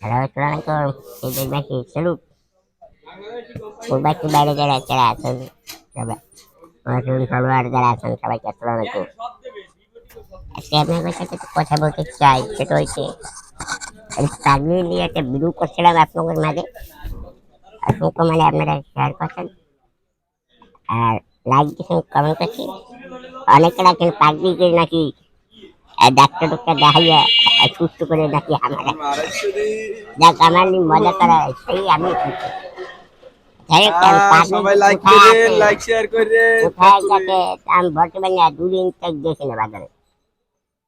Assalamualaikum. Terima kasih. Salut. Berbagi বাইরে যারা যারা আছেন সবাই নতুন ফলোয়ার যারা আছেন সবাইকে আসসালামু আলাইকুম। আজকে আপনাদের সাথে একটু কথা বলতে চাই, সেটা হচ্ছে এই চাকরি নিয়ে একটা ভিডিও করছিলাম আপনাদের মাঝে। অসংখ্য মানে আপনারা শেয়ার করছেন আর লাইক দিয়েছেন, কমেন্ট করছেন। অনেকে রাখেন চাকরিকে নাকি ডাক্তার ডক্টর দেখাইয়া সুস্থ করে নাকি আমার যাক আমার মজা করা সেই আমি খুশি। যাই হোক সবাই লাইক কোথায় করে আছে লাইক শেয়ার করে কোথায় গেছে আমি বর্তমানে দুদিন থেকে দেখি না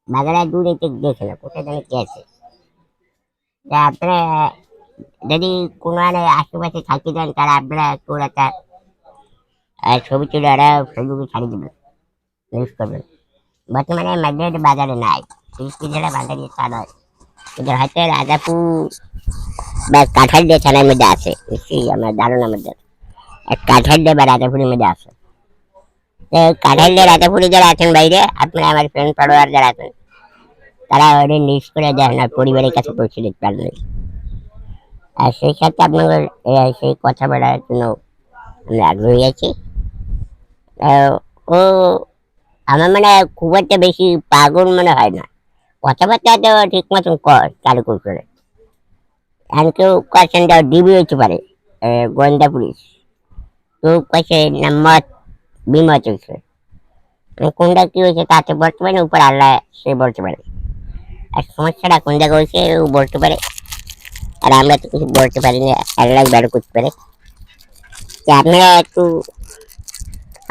বাজারে দুদিন থেকে দেখি না কোথায় জানি গেছে। তা আপনারা যদি কোনো আশেপাশে থাকি দেন তারা আপনারা একটু একটা ছবি তুলে ওরা ফেসবুকে ছাড়িয়ে দেবেন, ইউজ করবেন। বর্তমানে ম্যাগনেট বাজারে নাই, যারা বাজারে ছাড়া হয় এদের হয়তো রাজাপুর বা কাঁঠাল দিয়ে ছাড়ার মধ্যে আছে, নিশ্চয়ই আমার ধারণার মধ্যে কাঁঠাল দিয়ে বা রাজাপুরের মধ্যে আছে। কাঁঠাল দিয়ে রাজাপুরে যারা আছেন বাইরে, আপনারা আমার ফ্রেন্ড ফলোয়ার যারা আছেন তারা ওদের লিস্ট করে দেন আর পরিবারের কাছে পৌঁছে দিতে পারবেন। আর সেই সাথে আপনাদের সেই কথা বলার জন্য আমি আগ্রহী আছি। ও আমার মানে খুব একটা বেশি পাগল মনে হয় না, কথাবার্তা তো ঠিক মতন চালু করতে পারে। আর কেউ কোয়েশ্চেন ডিবি হতে পারে, গোয়েন্দা পুলিশ, কেউ কোয়েশ্চেন মত বিমত হয়েছে, কোনটা কি হয়েছে তাতে বলতে পারে উপর আল্লাহ সে বলতে পারে। আর সমস্যাটা কোন জায়গায় হয়েছে ও বলতে পারে, আর আমরা তো কিছু বলতে পারি না, আল্লাহ বের করতে পারে। তো আপনারা একটু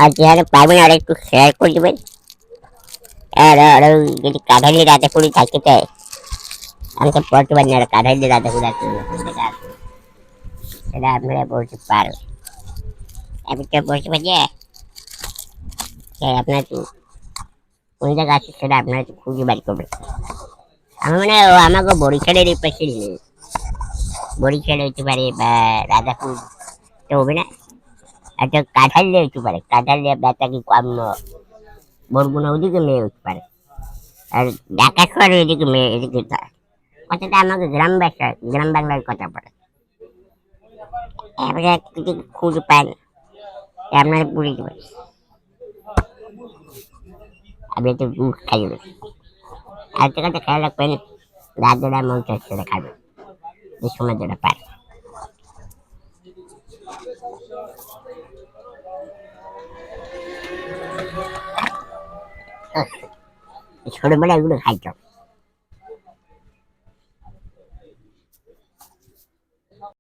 আর যেখানে পারবেন আর একটু শেয়ার করে দেবেন। আর যদি কাঁঠালি রাতে পুরি থাকতে চায় আমি তো বলতে পারি না কাঁঠালি রাতে পুরি আছে সেটা আপনারা বলতে পারবেন। আমি তো বলতে পারি যে আপনার একটু কোন জায়গা আছে সেটা আপনারা একটু খুঁজে বাড়ি করবেন। আমার মানে আমাকে বরিশালের এই পাশে বরিশাল হইতে পারে বা রাজাপুর তো হবে না, একটা কাঁঠাল দিয়ে হইতে পারে, কাঁঠাল দিয়ে ব্যথা কি কম বরগুনা ওদিকে মেয়ে হতে পারে। আর ঢাকা শহরে এদিকে মেয়ে এদিকে কথাটা আমাকে গ্রাম বাংলার কথা পড়ে। এবারে যদি খুঁজে পান আপনারা পুড়ে দেবেন, আপনি একটু দুধ খাইবেন। আর একটা কথা খেয়াল রাখবেন, রাত যেটা মন চাচ্ছে সেটা খাবেন, যে সময় যেটা পায়। ছোটবেলায় এগুলো খাইতাম।